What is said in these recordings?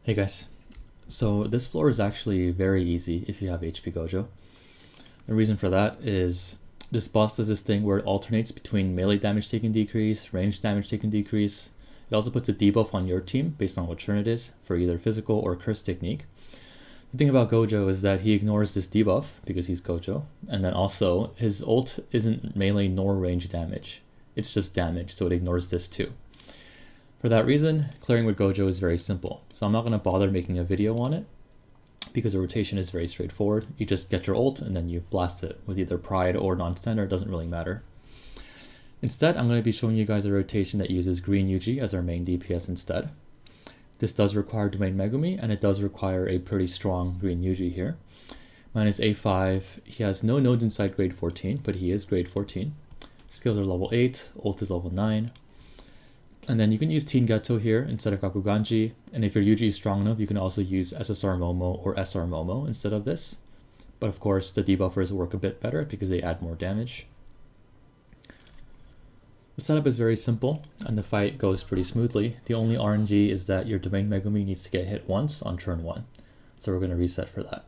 Hey guys, so this floor is actually very easy if you have HP Gojo. The reason for that is this boss does this thing where it alternates between melee damage taken decrease, range damage taken decrease. It also puts a debuff on your team based on what turn it is for either physical or curse technique. The thing about Gojo is that he ignores this debuff because he's Gojo, and then also his ult isn't melee nor range damage. It's just damage, so it ignores this too. For that reason, clearing with Gojo is very simple. So I'm not going to bother making a video on it because the rotation is very straightforward. You just get your ult and then you blast it with either Pride or non-standard, it doesn't really matter. Instead, I'm going to be showing you guys a rotation that uses green Yuji as our main DPS instead. This does require domain Megumi, and it does require a pretty strong green Yuji here. Mine is A5. He has no nodes inside grade 14, but he is grade 14. Skills are level 8, ult is level 9. And then you can use Teen Geto here instead of Gakuganji, and if your Yuji is strong enough, you can also use SSR Momo or SR Momo instead of this. But of course, the debuffers work a bit better because they add more damage. The setup is very simple, and the fight goes pretty smoothly. The only RNG is that your domain Megumi needs to get hit once on turn 1. So we're going to reset for that.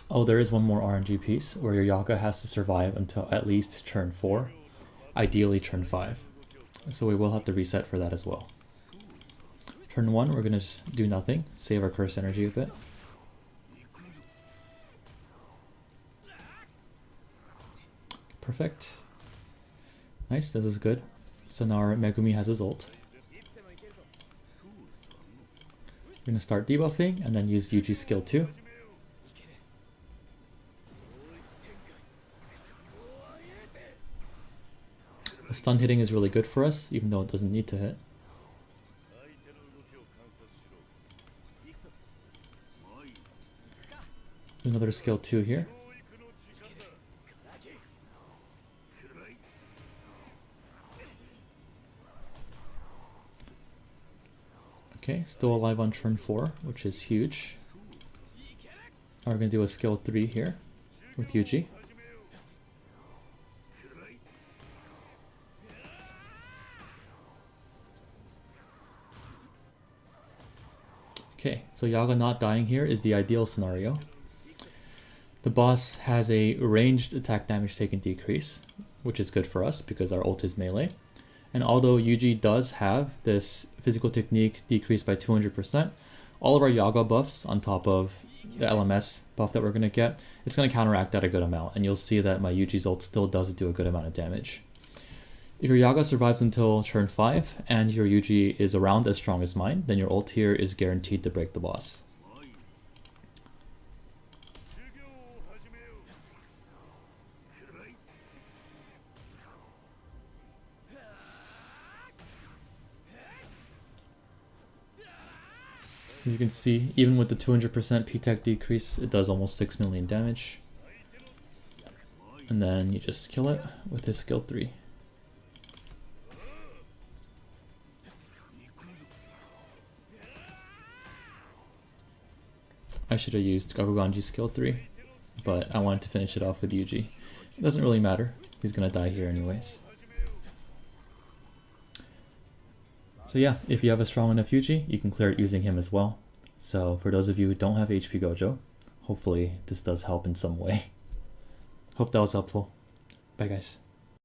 Oh, there is one more RNG piece where your Yaga has to survive until at least turn 4, ideally turn 5. So we will have to reset for that as well. Turn 1, we're going to just do nothing, save our curse energy a bit. Perfect. Nice, this is good. So now our Megumi has his ult. We're going to start debuffing and then use Yuji's skill 2. The stun hitting is really good for us, even though it doesn't need to hit. Another skill 2 here. Okay, still alive on turn 4, which is huge. Now we're going to do a skill 3 here with Yuji. Okay, so Yaga not dying here is the ideal scenario. The boss has a ranged attack damage taken decrease, which is good for us because our ult is melee. And although Yuji does have this physical technique decreased by 200%, all of our Yaga buffs on top of the LMS buff that we're going to get, it's going to counteract that a good amount. And you'll see that my Yuji's ult still does do a good amount of damage. If your Yaga survives until turn 5 and your Yuji is around as strong as mine, then your ult here is guaranteed to break the boss. As you can see, even with the 200% P-Tech decrease, it does almost 6 million damage. And then you just kill it with his skill 3. I should have used Gakuganji's skill 3, but I wanted to finish it off with Yuji. It doesn't really matter, he's gonna die here anyways. So yeah, if you have a strong enough Yuji, you can clear it using him as well. So for those of you who don't have HP Gojo, hopefully this does help in some way. Hope that was helpful. Bye guys.